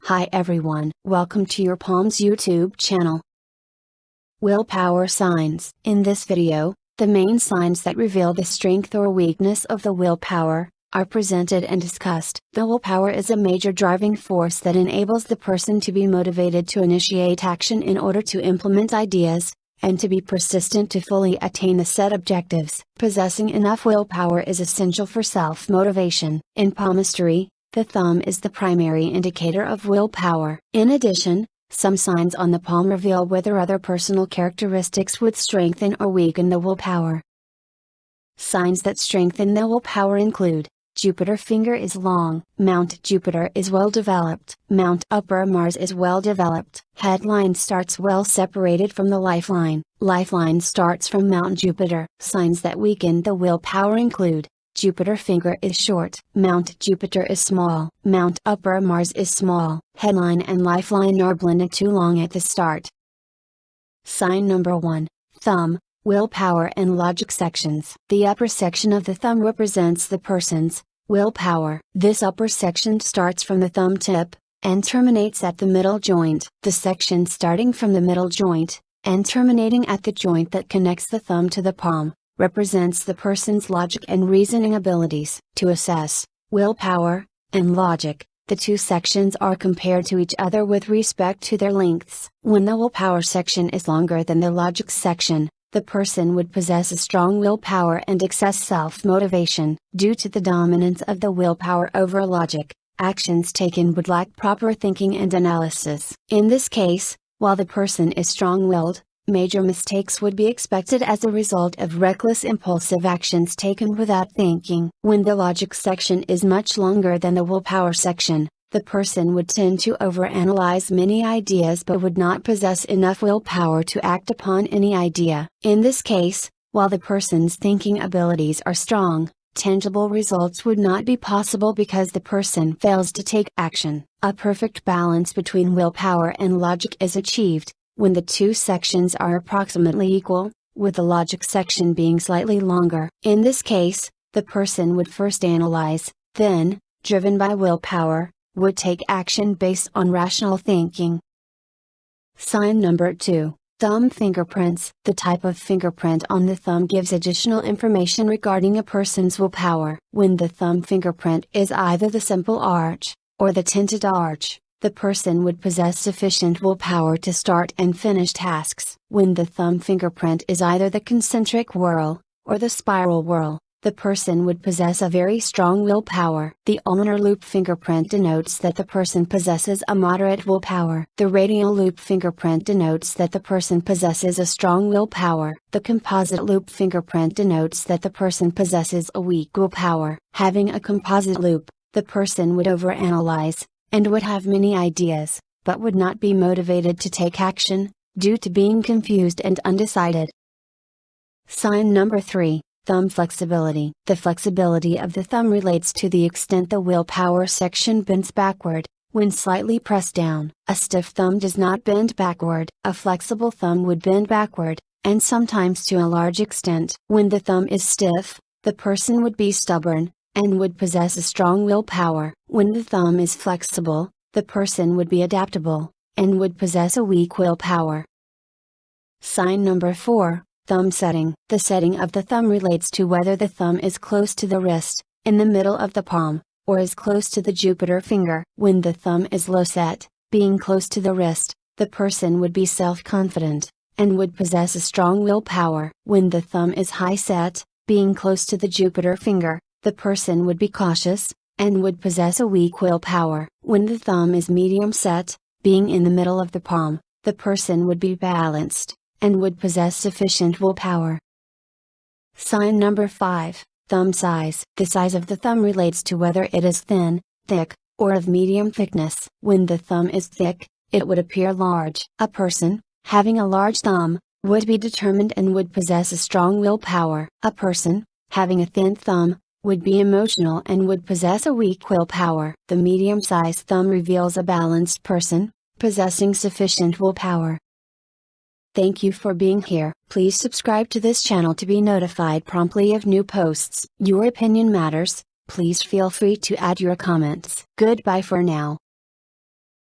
Hi everyone, welcome to your Palms YouTube channel. Willpower signs. In this video, the main signs that reveal the strength or weakness of the willpower are presented and discussed. The willpower is a major driving force that enables the person to be motivated to initiate action in order to implement ideas, and to be persistent to fully attain the set objectives. Possessing enough willpower is essential for self-motivation. In palmistry, the thumb is the primary indicator of willpower. In addition, some signs on the palm reveal whether other personal characteristics would strengthen or weaken the willpower. Signs that strengthen the willpower include: Jupiter finger is long. Mount Jupiter is well developed. Mount Upper Mars is well developed. Headline starts well separated from the lifeline. Lifeline starts from Mount Jupiter. Signs that weaken the willpower include: Jupiter finger is short. Mount Jupiter is small. Mount Upper Mars is small. Headline and lifeline are blended too long at the start. Sign number 1. Thumb, willpower and logic sections. The upper section of the thumb represents the person's willpower. This upper section starts from the thumb tip, and terminates at the middle joint. The section starting from the middle joint, and terminating at the joint that connects the thumb to the palm, represents the person's logic and reasoning abilities. To assess willpower and logic, the two sections are compared to each other with respect to their lengths. When the willpower section is longer than the logic section, the person would possess a strong willpower and excess self-motivation. Due to the dominance of the willpower over logic, actions taken would lack proper thinking and analysis. In this case, while the person is strong-willed, major mistakes would be expected as a result of reckless impulsive actions taken without thinking. When the logic section is much longer than the willpower section, the person would tend to overanalyze many ideas but would not possess enough willpower to act upon any idea. In this case, while the person's thinking abilities are strong, tangible results would not be possible because the person fails to take action. A perfect balance between willpower and logic is achieved when the two sections are approximately equal, with the logic section being slightly longer. In this case, the person would first analyze, then, driven by willpower, would take action based on rational thinking. Sign number 2. Thumb fingerprints. The type of fingerprint on the thumb gives additional information regarding a person's willpower. When the thumb fingerprint is either the simple arch, or the tinted arch, the person would possess sufficient willpower to start and finish tasks. When the thumb fingerprint is either the concentric whorl, or the spiral whorl, the person would possess a very strong willpower. The ulnar loop fingerprint denotes that the person possesses a moderate willpower. The radial loop fingerprint denotes that the person possesses a strong willpower. The composite loop fingerprint denotes that the person possesses a weak willpower. Having a composite loop, the person would overanalyze, and would have many ideas, but would not be motivated to take action, due to being confused and undecided. Sign number 3. Thumb flexibility. The flexibility of the thumb relates to the extent the willpower section bends backward, when slightly pressed down. A stiff thumb does not bend backward. A flexible thumb would bend backward, and sometimes to a large extent. When the thumb is stiff, the person would be stubborn, and would possess a strong willpower. When the thumb is flexible, the person would be adaptable, and would possess a weak willpower. Sign number 4. Thumb setting. The setting of the thumb relates to whether the thumb is close to the wrist, in the middle of the palm, or is close to the Jupiter finger. When the thumb is low set, being close to the wrist, the person would be self-confident, and would possess a strong willpower. When the thumb is high set, being close to the Jupiter finger, the person would be cautious, and would possess a weak willpower. When the thumb is medium set, being in the middle of the palm, the person would be balanced, and would possess sufficient willpower. Sign number 5. Thumb size. The size of the thumb relates to whether it is thin, thick, or of medium thickness. When the thumb is thick, it would appear large. A person, having a large thumb, would be determined and would possess a strong willpower. A person, having a thin thumb, would be emotional and would possess a weak willpower. The medium-sized thumb reveals a balanced person, possessing sufficient willpower. Thank you for being here. Please subscribe to this channel to be notified promptly of new posts. Your opinion matters. Please feel free to add your comments. Goodbye for now.